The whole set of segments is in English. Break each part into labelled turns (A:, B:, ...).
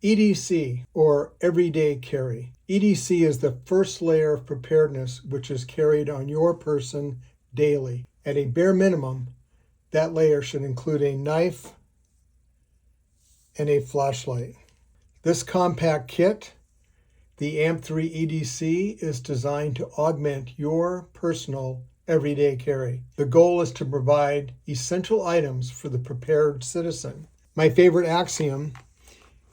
A: EDC, or Everyday Carry. EDC is the first layer of preparedness which is carried on your person daily. At a bare minimum, that layer should include a knife and a flashlight. This compact kit, the AMP-3 EDC, is designed to augment your personal everyday carry. The goal is to provide essential items for the prepared citizen. My favorite axiom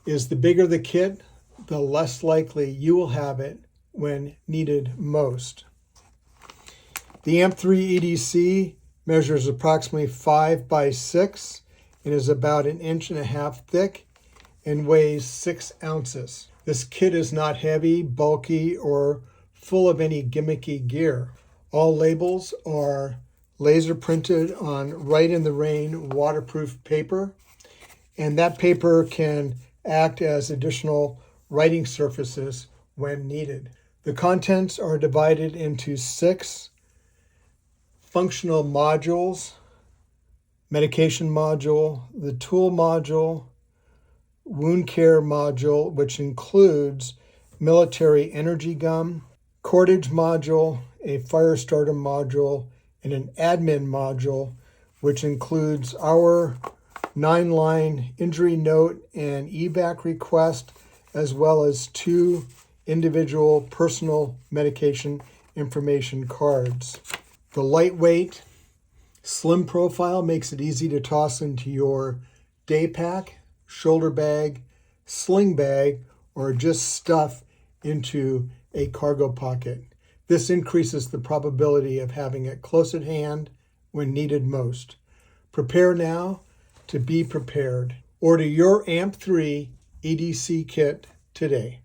A: is the bigger the kit, the less likely you will have it when needed most. The AMP-3 EDC measures approximately 5 by 6 and is about 1.5 inches thick and weighs 6 ounces. This kit is not heavy, bulky, or full of any gimmicky gear. All labels are laser printed on Rite-in-the-Rain waterproof paper, and that paper can act as additional writing surfaces when needed. The contents are divided into 6 functional modules: medication module, the tool module, wound care module, which includes military energy gum, cordage module, a fire starter module, and an admin module, which includes our 9-line injury note and evac request, as well as 2 individual personal medication information cards. The lightweight, slim profile makes it easy to toss into your day pack, shoulder bag, sling bag, or just stuff into a cargo pocket. This increases the probability of having it close at hand when needed most. Prepare now to be prepared. Order your AMP-3 EDC kit today.